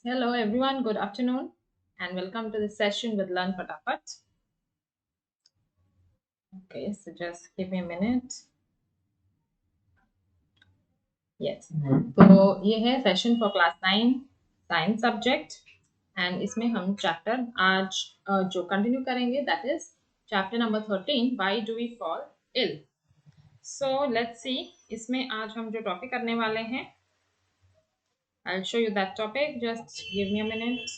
Hello everyone, good afternoon and welcome to the session with LearnFatafat. Okay, so just give me a minute. Yes, तो ये है session for class 9 science subject and इसमें हम chapter आज जो continue करेंगे that is chapter number 13 why do we fall ill. So let's see इसमें आज हम जो टॉपिक करने वाले हैं I'll show you that topic. Just give me a minute.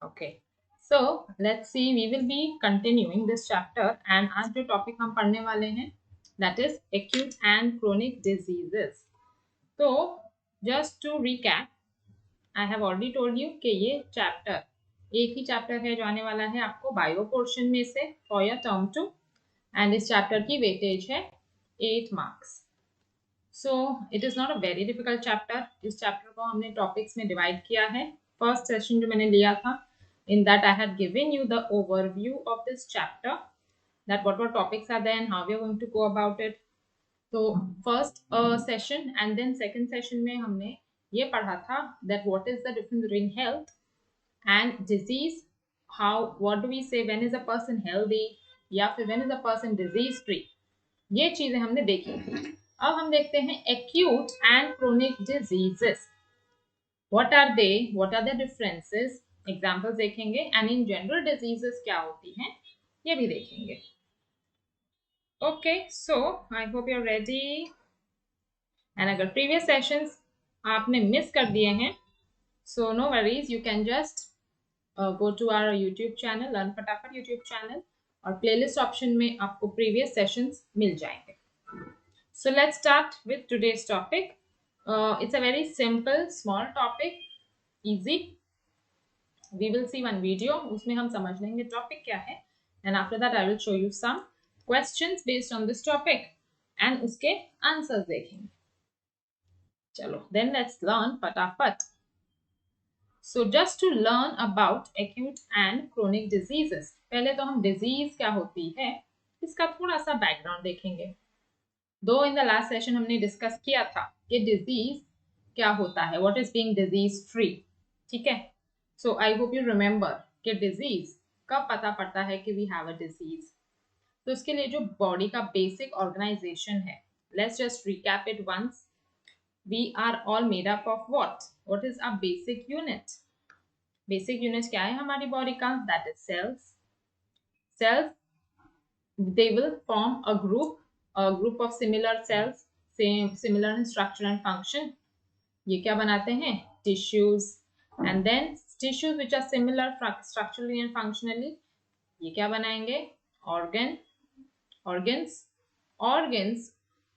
Okay. So let's see. We will be continuing this chapter, and आज जो topic हम पढ़ने वाले हैं that is acute and chronic diseases. So just to recap, I have already told you कि ये chapter एक ही chapter है जो आने वाला है आपको bio portion में से for your term 2, and इस chapter की weightage है 8 marks. So it is not a very difficult chapter. इस chapter को हमने topics में divide किया है. First session जो मैंने लिया था, in that I had given you the overview of this chapter, that what topics are there and how we are going to go about it. So first session and then second session में हमने ये पढ़ा था that what is the difference between health and disease. What do we say when is a person healthy या फिर when is a person disease free. ये चीजें हमने देखी थी. अब हम देखते हैं acute and chronic diseases. What are they? What are the differences? Examples देखेंगे and in general diseases क्या होती हैं ये भी देखेंगे. Okay, so I hope you're ready. And अगर previous sessions आपने miss कर दिए हैं, so no worries, you can just go to our YouTube channel, LearnFatafat YouTube channel, और playlist option में आपको previous sessions मिल जाएंगे. So let's start with today's topic. It's a very simple, small topic, easy. We will see one video. उसमें हम समझ लेंगे topic क्या है. And after that, I will show you some questions based on this topic. And उसके answers देखेंगे. चलो, then let's learn फटाफट. So just to learn about acute and chronic diseases. पहले तो हम disease क्या होती है इसका थोड़ा सा background देखेंगे. दो इन द लास्ट सेशन हमने डिस्कस किया था कि डिजीज क्या होता है, what is being disease free. ठीक है, सो आई होप यू रिमेंबर कि डिजीज कब पता पड़ता है कि वी हैव अ डिजीज. तो इसके लिए जो बॉडी का बेसिक ऑर्गेनाइजेशन है, let's just recap it once. We are all made up of what is a basic unit. Basic unit क्या है हमारी बॉडी का, that is cells. Cells they will form a group of similar cells, similar in structure and function. ये क्या बनाते हैं, tissues. And then tissues which are similar structurally and functionally, ये क्या बनाएंगे, organs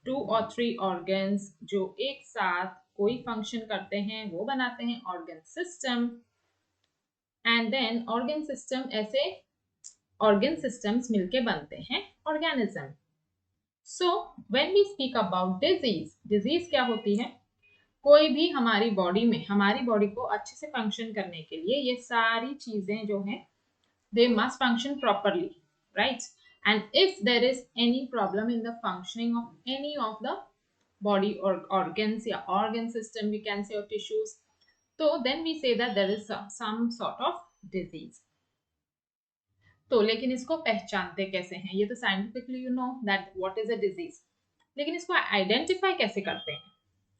2 or 3 organs जो एक साथ कोई फंक्शन करते हैं वो बनाते हैं organ system. And then organ system ऐसे organ systems मिलके बनते हैं organism. So when we speak about disease क्या होती है, कोई भी हमारी बॉडी में, हमारी बॉडी को अच्छे से फंक्शन करने के लिए ये सारी चीजें जो हैं they must function properly, right? And if there is any problem in the functioning of any of the body or organs या organ system we can say or tissues, so then we say that there is some sort of disease. तो लेकिन इसको पहचानते कैसे हैं, ये तो scientifically you know that what is a disease, लेकिन इसको आइडेंटिफाई कैसे करते हैं.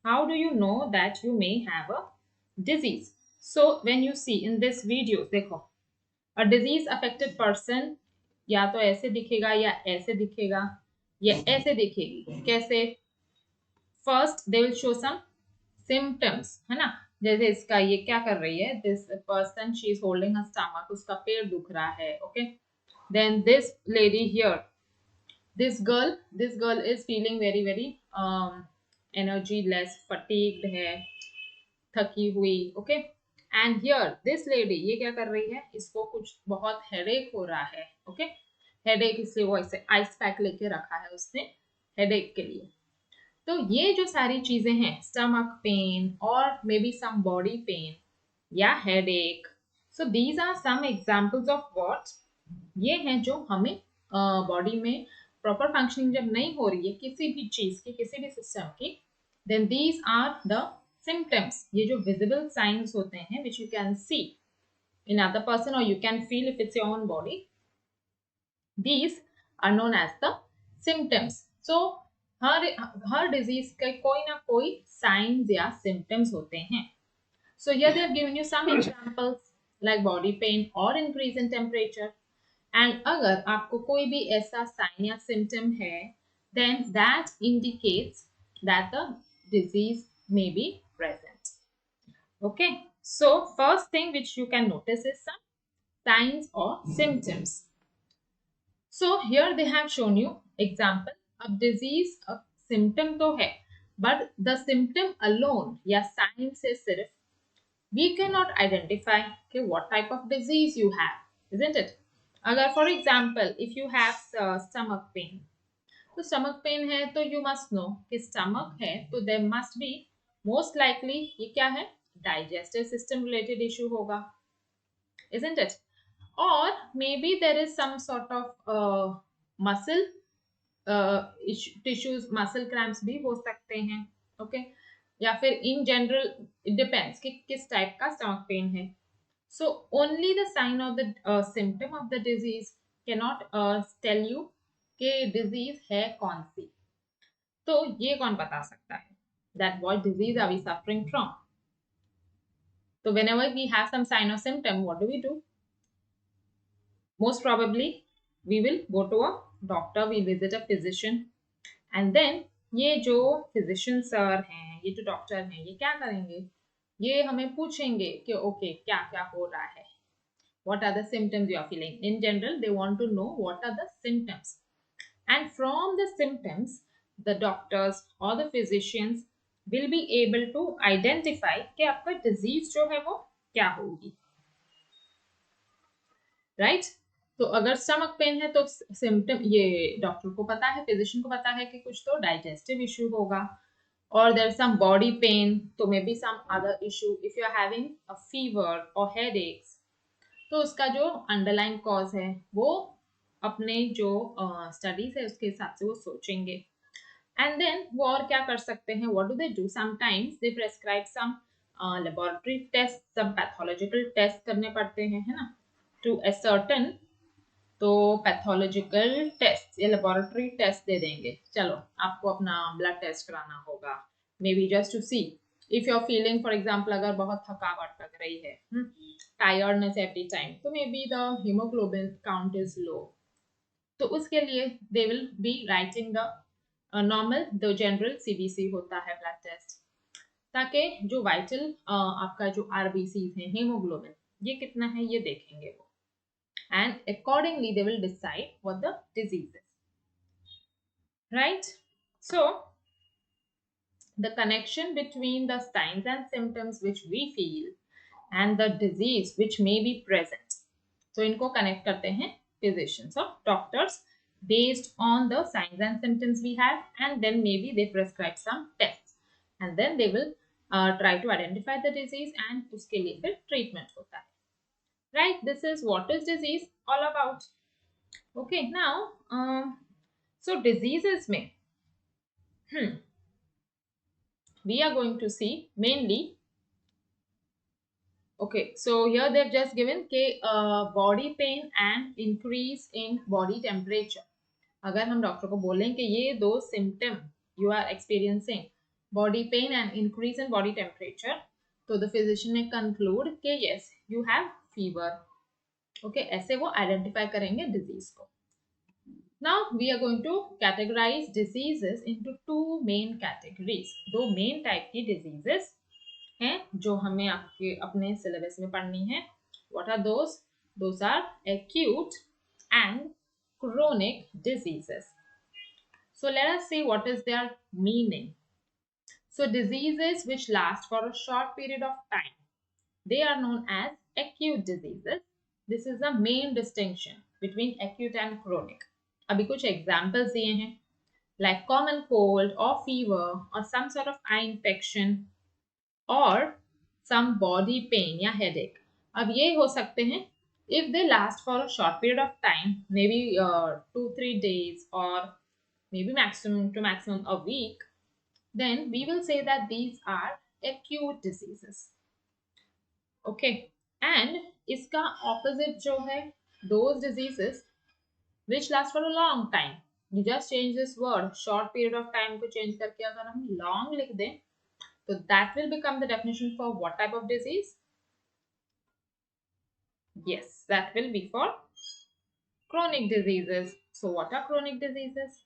How do you know that you may have a disease. So when you see in this video, देखो अ डिजीज अफेक्टेड पर्सन या तो ऐसे दिखेगा या ऐसे दिखेगा या ऐसे दिखेगी. कैसे, first they will show some symptoms, है ना. जैसे इसका ये क्या कर रही है, this person she is holding her stomach, उसका पेट दुख रहा है. Okay, then this lady here, this girl is feeling very energy less, fatigued है, थकी हुई. Okay, and here this lady ये क्या कर रही है, इसको कुछ बहुत हेडेक हो रहा है. ओके, हेडेक इसलिए वो ऐसे आइस पैक लेके रखा है उसने हेडेक के लिए. तो ये जो सारी चीजें हैं, स्टमक पेन और may B some body pain या headache, so these are some examples of what, ये हैं जो हमें बॉडी में प्रॉपर फंक्शनिंग जब नहीं हो रही है किसी भी चीज की, किसी भी सिस्टम की, then these are the symptoms, ये जो visible signs होते हैं which you can see in other person or you can feel if it's your own body, these are known as the symptoms. So her disease के कोई ना कोई signs या symptoms होते हैं. So here they have given you some examples like body pain or increase in temperature. And अगर आपको कोई भी ऐसा sign या symptom है, then that indicates that the disease may be present. Okay. So first thing which you can notice is some signs or symptoms. So here they have shown you example. अब disease symptom तो है, but the symptom alone या sign से सिर्फ we cannot identify okay, what type of disease you have, isn't it? अगर for example if you have stomach pain, तो stomach pain है तो you must know कि stomach है तो there must be most likely ये क्या है, digestive system related issue होगा, isn't it? Or maybe there is some sort of muscle tissues, muscle cramps भी हो सकते हैं, okay? या फिर in general it depends कि किस टाइप का stomach pain है. So only the sign of the symptom of the disease cannot tell you कि disease है कौन सी. तो ये कौन बता सकता है that what disease are we suffering from? So whenever we have some sign or symptom, what do? Most probably we will go to a doctor, we visit a physician, and then ये जो physician sir हैं, ये जो doctor हैं, ये क्या करेंगे, ये हमें पूछेंगे कि ओके क्या क्या हो रहा है, what are the symptoms you are feeling. In general they want to know what are the symptoms, and from the symptoms the doctors or the physicians will be able to identify कि आपका disease जो है वो क्या होगी, right? तो अगर stomach pain है तो सिम्टम ये डॉक्टर को पता है, फिजिशियन को पता है कि कुछ तो डाइजेस्टिव इश्यू होगा, और देयर सम बॉडी पेन तो may be some other issue. If you are having a fever और हेडेक्स तो उसका जो अंडरलाइन कॉज है वो अपने जो स्टडीज है उसके हिसाब से वो सोचेंगे. एंड देन वो और क्या कर सकते हैं, what do they do, sometimes they prescribe some laboratory test, some pathological test करने पड़ते हैं, है ना, टू असर्टेन. तो पैथोलॉजिकल टेस्ट या लेबोरेटरी टेस्ट दे देंगे, चलो आपको अपना ब्लड टेस्ट कराना होगा, maybe just to see if you are feeling, for example अगर बहुत थकावट लग रही है, टायर्डनेस एवरी टाइम, तो may be the haemoglobin count is low, तो उसके लिए they will be writing the normal the general CBC होता है ब्लड टेस्ट, ताकि जो वाइटल आपका जो आरबीसी है हीमोग्लोबिन ये कितना है ये देखेंगे वो, and accordingly they will decide what the disease is, right? So the connection between the signs and symptoms which we feel and the disease which may be present, so इनको connect करते हैं physicians or doctors based on the signs and symptoms we have, and then maybe they prescribe some tests and then they will try to identify the disease and उसके लिए फिर treatment होता है, right? This is what is disease all about. Okay, now so diseases में we are going to see mainly, okay, so here they've just given के body pain and increase in body temperature. अगर हम doctor को बोलें कि ये दो symptom you are experiencing, body pain and increase in body temperature, तो the physician ने conclude कि yes you have fever, okay, ऐसे वो identify करेंगे disease को. Now we are going to categorize diseases into two main categories. दो main type की diseases हैं जो हमें आपके अपने syllabus में पढ़नी है. What are those? Those are acute and chronic diseases. So let us see what is their meaning. So diseases which last for a short period of time, they are known as acute diseases. This is the main distinction between acute and chronic. अभी कुछ examples दिए हैं like common cold or fever or some sort of eye infection or some body pain या headache. अब ये हो सकते हैं if they last for a short period of time, maybe 2-3 days or maybe maximum a week, then we will say that these are acute diseases. Okay, and इसका opposite जो है those diseases which last for a long time. You just change this word short period of time को change करके अगर हम long लिख दें तो that will become the definition for what type of disease? Yes, that will be for chronic diseases. So what are chronic diseases?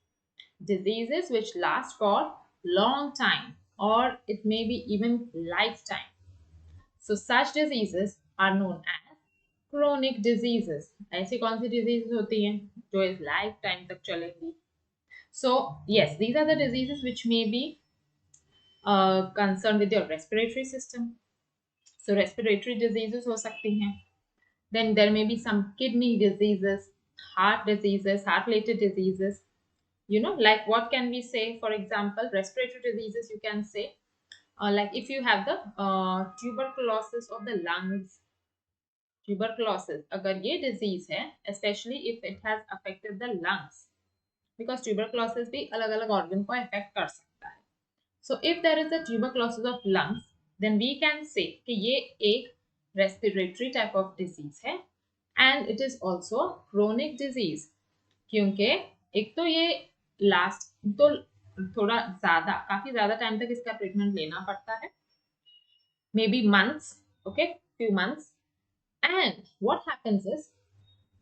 Diseases which last for long time or it may be even lifetime. So such diseases are known as chronic diseases. ऐसी कौन सी diseases होती हैं जो इस lifetime तक चलेंगी? So yes, these are the diseases which may be concerned with your respiratory system. So respiratory diseases हो सकती हैं. Then there may be some kidney diseases, heart diseases, heart related diseases. You know, like what can we say? For example, respiratory diseases you can say like if you have the tuberculosis of the lungs. Tuberculosis अगर ये disease है, especially if it has affected the lungs, because tuberculosis भी अलग अलग organ को affect कर सकता है. So if there is a tuberculosis of lungs, then we can say कि ये एक respiratory type of disease है and it is also chronic disease क्योंकि एक तो ये लास्ट तो थोड़ा ज्यादा काफी ज्यादा टाइम तक इसका ट्रीटमेंट लेना पड़ता है, maybe months, okay, few months. And what happens is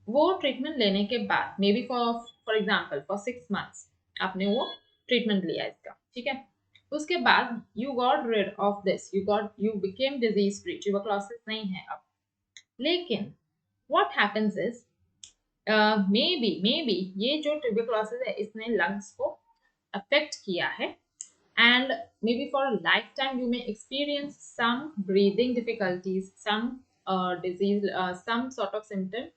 वो ट्रीटमेंट लेने के बाद maybe for example for 6 months आपने वो ट्रीटमेंट लिया इसका, ठीक है, उसके बाद you got rid of this, you became disease free, tuberculosis नहीं है अब. लेकिन what happens is maybe ये जो ट्यूबरक्लोसिस है इसने लंग्स को अफेक्ट किया है and maybe for a lifetime you may experience some breathing difficulties, some disease, some sort of symptom.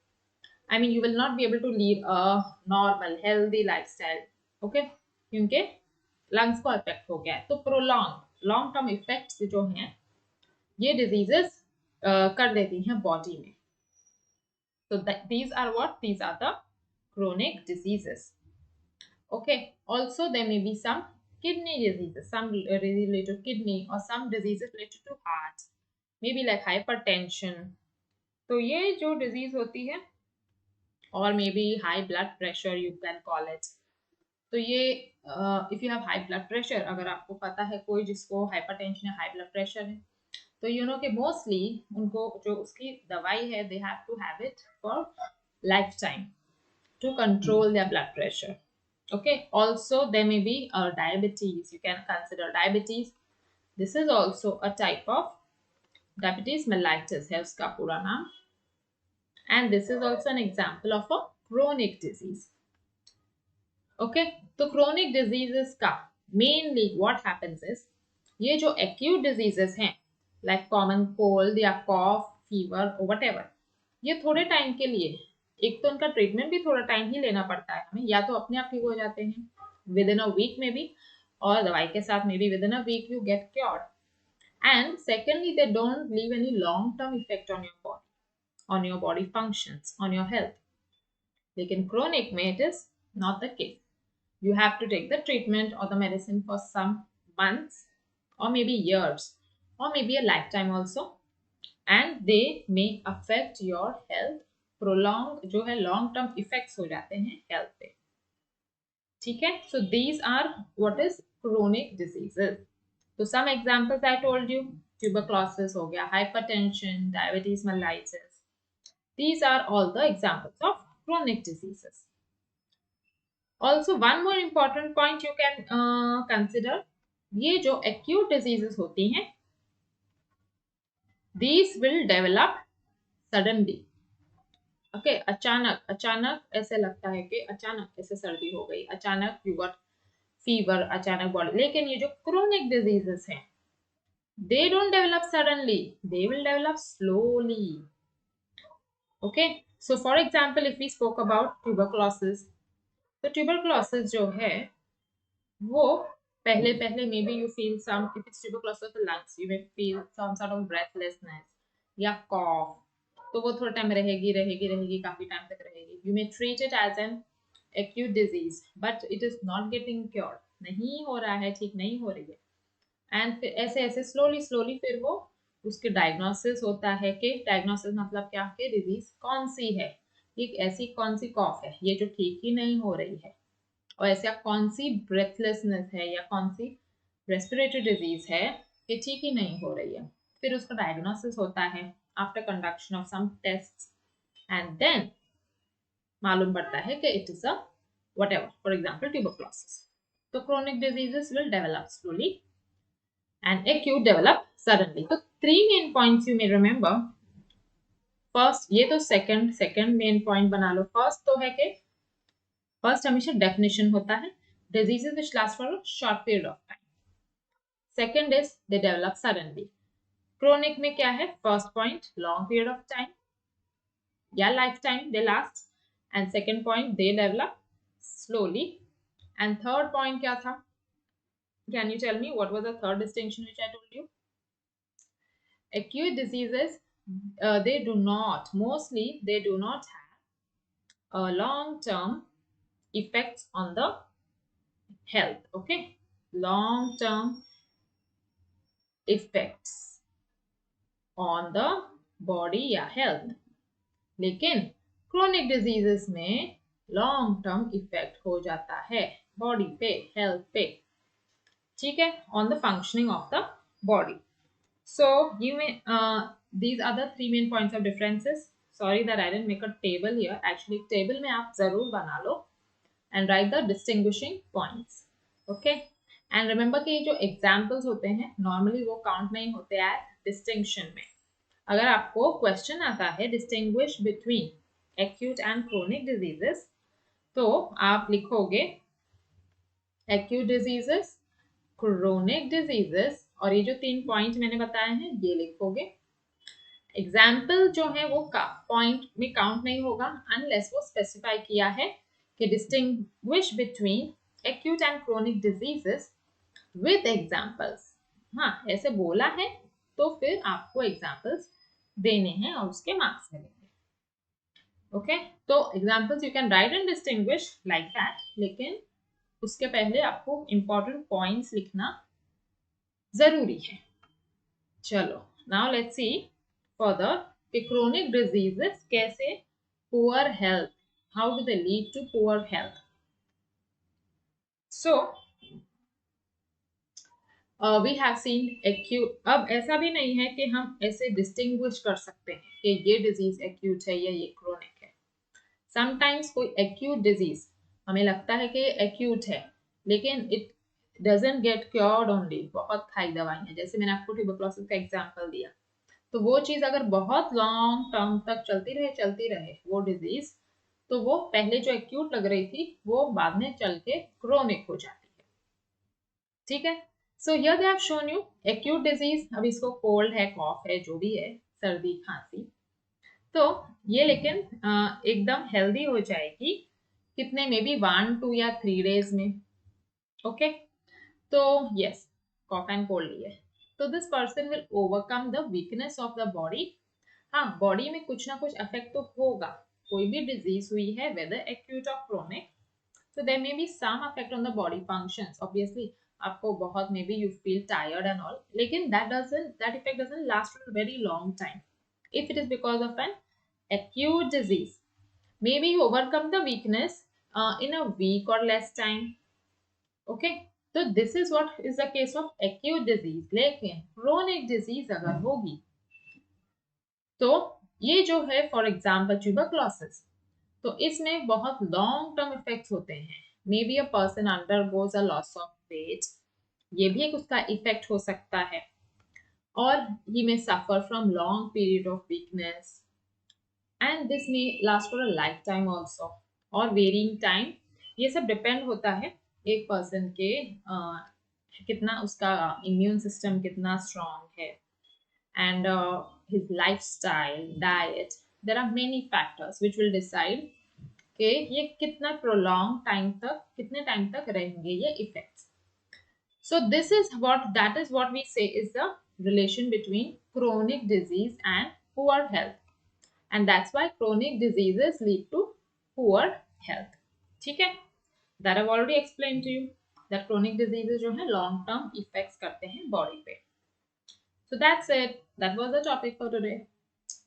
I mean you will not be able to lead a normal healthy lifestyle, okay, क्योंकि lungs को affect हो गया है. तो prolonged long term effects जो हैं ये diseases कर देती हैं body में. So that these are what? These are the chronic diseases. Okay. Also, there may be some kidney diseases, some related to kidney or some diseases related to heart, maybe like hypertension. तो ये जो disease होती है or maybe high blood pressure you can call it. तो ये if you have high blood pressure, अगर आपको पता है कोई जिसको hypertension या high blood pressure है तो you know कि mostly उनको जो उसकी दवाई है they have to have it for lifetime to control their blood pressure. Okay, also there may be diabetes, you can consider diabetes. This is also a type of diabetes mellitus है उसका पूरा नाम, and this is also an example of a chronic disease. Okay, तो chronic diseases का mainly what happens is ये जो acute diseases हैं like common cold या cough, fever or whatever, ये थोड़े टाइम के लिए, एक तो उनका ट्रीटमेंट भी थोड़ा टाइम ही लेना पड़ता है हमें, या तो अपने आप ठीक हो जाते हैं विद इन अ वीक में भी, और दवाई के साथ में भी within a week you get cured. And secondly they don't leave any long term effect on your body functions, on your health. लेकिन क्रोनिक में it is not the case. You have to take the treatment or the medicine for some months or maybe years or maybe a lifetime also, and they may affect your health. Prolonged जो है long term effects हो जाते हैं health पे, ठीक है. So these are what is chronic diseases. So some examples I told you, tuberculosis हो गया, hypertension, diabetes mellitus. These are all the examples of chronic diseases. Also one more important point you can consider, ये जो acute diseases होती हैं these will develop suddenly. Okay, अचानक ऐसे लगता है कि अचानक ऐसे सर्दी हो गई, अचानक you got fever, अचानक बॉडी. लेकिन ये जो chronic diseases हैं they don't develop suddenly, they will develop slowly. Okay, so for example if we spoke about tuberculosis, तो tuberculosis जो है वो पहले maybe you feel some, if it's tuberculosis of the lungs you may feel some sort of breathlessness या cough, तो वो थोड़ा time रहेगी काफी टाइम तक रहेगी. You may treat it as an acute disease but it is not getting cured, नहीं हो रहा है, ठीक नहीं हो रही है. एंड फिर ऐसे ऐसे स्लोली स्लोली फिर वो उसके डायग्नोसिस होता है कि डायग्नोसिस मतलब क्या कि डिजीज कौन सी है, एक ऐसी कौन सी कॉफ है ये जो ठीक ही नहीं हो रही है, और ऐसा कौन सी ब्रेथलेसनेस है या कौन सी रेस्पिरेटरी डिजीज है ये ठीक ही नहीं हो रही है। फिर उसका डायग्नोसिस होता है after conduction of some test, and then मालूम पड़ता है कि it is a whatever, for example tuberculosis. So chronic diseases will develop slowly and acute develop suddenly. So three main points you may remember. First ये तो second second main point बना लो। First तो है कि फर्स्ट हमेशा definition होता है diseases which last for a short period of time. Second is they develop suddenly. Chronic में क्या है, first point long period of time या life time they last, and second point they develop slowly, and third point क्या था, can you tell me what was the third distinction which I told you? Acute diseases, they do not, mostly they do not have a long term effects on the health. Okay, long term effects on the body या health, लेकिन chronic diseases में long term effect हो जाता है body पे, health पे, ठीक है, on the functioning of the body. So you may these are the three main points of differences. Sorry that I didn't make a table here. Actually table में आप जरूर बना लो and write the distinguishing points. Okay. And remember कि जो examples होते हैं normally वो count नहीं होते at distinction में। अगर आपको question आता है distinguish between acute and chronic diseases, तो आप लिखोगे acute diseases, chronic diseases, और ये जो तीन पॉइंट मैंने बताए हैं ये लिखोगे। एग्जाम्पल जो है वो पॉइंट में काउंट नहीं होगा अनलेस वो स्पेसिफाई किया है कि distinguish between acute and chronic diseases with examples. हाँ ऐसे बोला है तो फिर आपको एग्जाम्पल्स देने हैं और उसके मार्क्स मिलेंगे। ओके, तो examples you can write and distinguish like that, लेकिन उसके पहले आपको इंपॉर्टेंट पॉइंट्स लिखना जरूरी है। चलो नाउ लेट्स सी फर्दर कि क्रोनिक डिजीजेस कैसे poor health, how do they lead to poor health. So we have seen acute. अब ऐसा भी नहीं है कि हम ऐसे डिस्टिंग्विश कर सकते हैं कि ये डिजीज एक्यूट है या ये क्रोनिक है। समटाइम्स कोई एक्यूट डिजीज हमें लगता है कि एक्यूट है लेकिन it doesn't get cured only, बहुत खाई दवाइयाँ, जैसे मैंने आपको ट्यूबरक्लोसिस का एग्जांपल दिया, तो वो चीज अगर बहुत लॉन्ग टर्म तक चलती रहे वो डिजीज, तो वो पहले जो एक्यूट लग रही थी वो बाद में चल के क्रोनिक हो जाती है। ठीक है, so here they have shown you acute disease. अब इसको कोल्ड है, कॉफ है, जो भी है, सर्दी खांसी, तो ये लेकिन एकदम हेल्दी हो जाएगी कितने में भी 1, 2 या 3 डेज में। ओके, तो यस कॉफ एंड कोल्ड लिए, तो this person will overcome the weakness of the body. हाँ बॉडी में कुछ ना कुछ अफेक्ट तो होगा, कोई भी डिजीज हुई है वेदर एक्यूट और chronic, so there may be some effect on the body functions obviously। आपको बहुत may be you feel tired and all, लेकिन that effect doesn't last for a very long time if it is because of an acute disease। maybe you overcome the weakness in a week or less time। okay, so this is what is the case of acute disease। लेकिन chronic disease अगर होगी तो ये जो है for example tuberculosis, तो इसमें बहुत लॉन्ग टर्म इफेक्ट्स होते हैं। May be a person undergoes a loss of weight, ये भी एक उसका इफेक्ट हो सकता है, और he may suffer from long period of weakness, and this may last for a life time also, और वेरिंग टाइम। ये सब डिपेंड होता है एक पर्सन के कितना उसका इम्यून सिस्टम कितना स्ट्रांग है, and his lifestyle, diet. There are many factors which will decide कि ये कितना prolonged time तक, कितने टाइम तक रहेंगे ये effects। So this is what we say is the relation between chronic disease and poor health, and that's why chronic diseases lead to poor health। ठीक है, that I've already explained to you। That chronic diseases जो है long term effects करते हैं body पे. So that's it. That was the topic for today.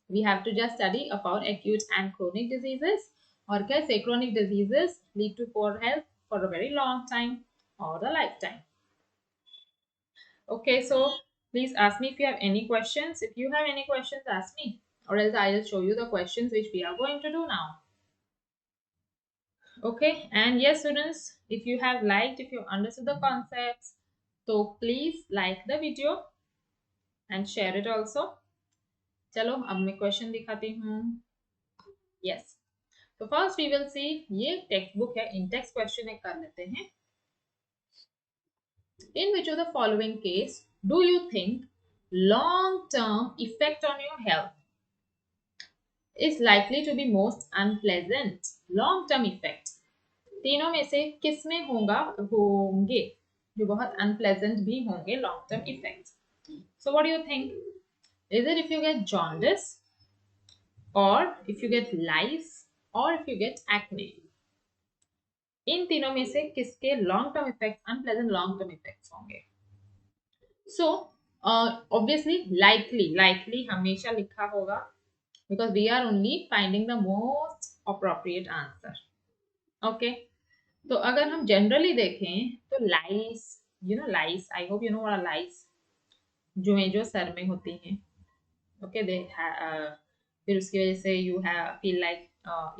We have to just study about acute and chronic diseases और कैसे chronic diseases lead to poor health for a very long time or a lifetime. Okay, so please ask me if you have any questions. If you have any questions, ask me, or else I'll show you the questions which we are going to do now. Okay, and yes, students, if you have liked, if you understood the concepts, so please like the video and share it also. चलो अब मैं question दिखाती हूँ. Yes. So first we will see ये text book है. इन text question एक कर लेते हैं. In which of the following case do you think long-term effect on your health is likely to be most unpleasant? Long-term effect तीनों में से किस में होंगे जो बहुत अनप्लेजेंट भी होंगे long term effects. So what do you think? Is it if you get jaundice, और इफ यू गेट लाइस, और इफ यू गेट एक्ने? इन तीनों में से किसके long term effects unpleasant long term effects होंगे? सो ऑब्वियसली लाइकली हमेशा लिखा होगा because we are only finding the most appropriate answer. Okay, तो अगर हम जनरली देखें तो lice, lice, I hope you know what are lice, जो सर में होती हैं. ओके, दे फिर उसकी वजह से you have feel like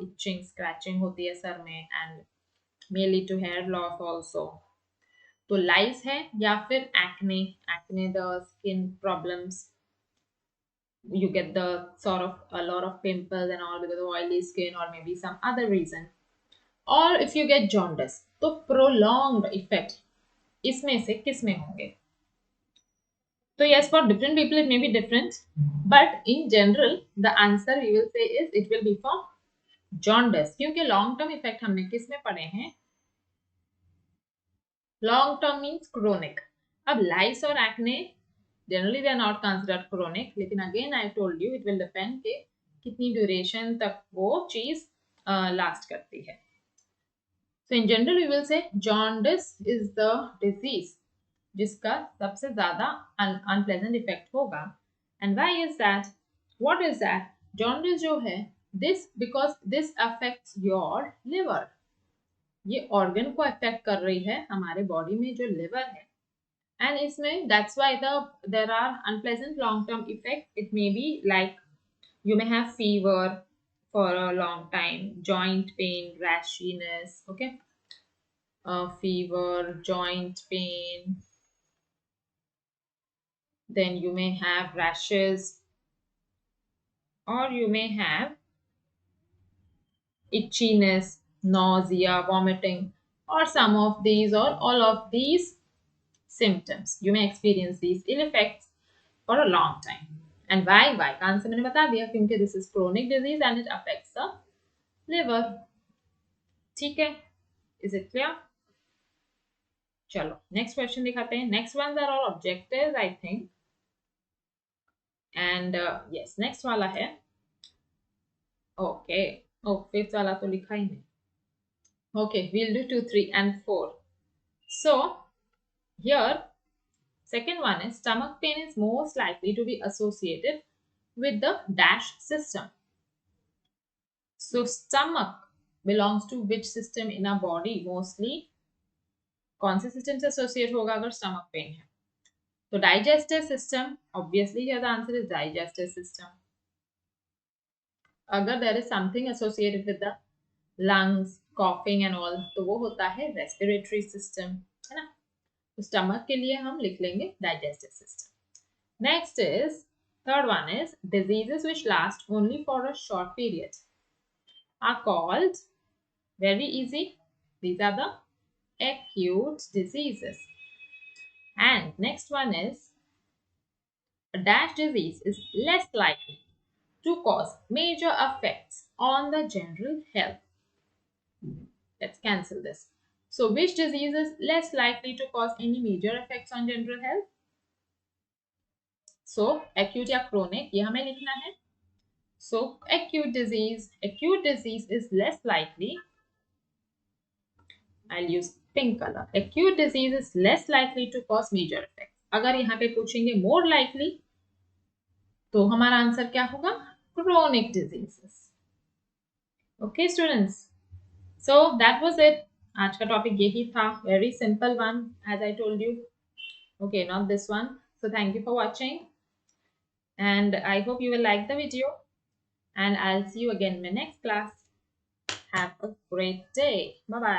itching, scratching होती है सर में, and may lead to hair loss also. तो लाइस है, या फिर acne, the skin problems, you get the sort of a lot of pimples and all because of oily skin or maybe some other reason, or if you get jaundice. तो prolonged effect इसमें से किस में होंगे? तो yes, for different people it may be different, but in general the answer we will say is it will be for jaundice, क्योंकि long term effect हमने किस में पढ़े हैं? Long term means chronic. अब lice और acne generally they are not considered chronic, लेकिन again I told you it will depend कि कितनी ड्यूरेशन तक वो चीज लास्ट करती है. So in general we will say jaundice is the disease जिसका सबसे ज्यादा unpleasant effect होगा. And why is that? What is that? Jaundice जो है, this because this affects your liver. ये organ को affect कर रही है हमारे body में जो liver है. And इसमें that's why there are unpleasant long term effects. It may be like you may have fever for a long time, joint pain, rashiness, okay, fever, joint pain, then you may have rashes, or you may have itchiness, nausea, vomiting, or some of these or all of these symptoms. You may experience these ill effects for a long time. And why? का answer मैंने बता दिया, क्योंकि this is chronic disease and it affects the liver. ठीक है? Is it clear? चलो next question दिखाते हैं. Next ones are all objectives I think, and yes next वाला है. ओके, फिफ्थ वाला तो लिखा ही नहीं. Okay, we'll do 2, 3 and 4. So here second one is stomach pain is most likely to be associated with the dash system. So stomach belongs to which system in our body? Mostly कौन से system से associate होगा अगर stomach pain है? तो digestive system. Obviously here the answer is digestive system. अगर there is something associated with the lungs, coughing and all, तो वो होता है रेस्पिरेटरी सिस्टम, है ना. तो स्टमक के लिए हम लिख लेंगे digestive system. Next is third one is diseases which last only for a short period are called, very easy, these are the acute diseases. And next one is a dash disease is less likely to cause major effects on the general health. Let's cancel this. So which disease is less likely to cause any major effects on general health? So acute या chronic ये हमें लिखना है. So acute disease is less likely I'll use pink color. Acute disease is less likely to cause major effects. अगर यहाँ पे पूछेंगे more likely, तो हमारा आंसर क्या होगा? Chronic diseases. Okay, students. So that was it. आज का टॉपिक यही था. Very simple one, as I told you. Okay, not this one. So thank you for watching, and I hope you will like the video. And I'll see you again in my next class. Have a great day. Bye bye.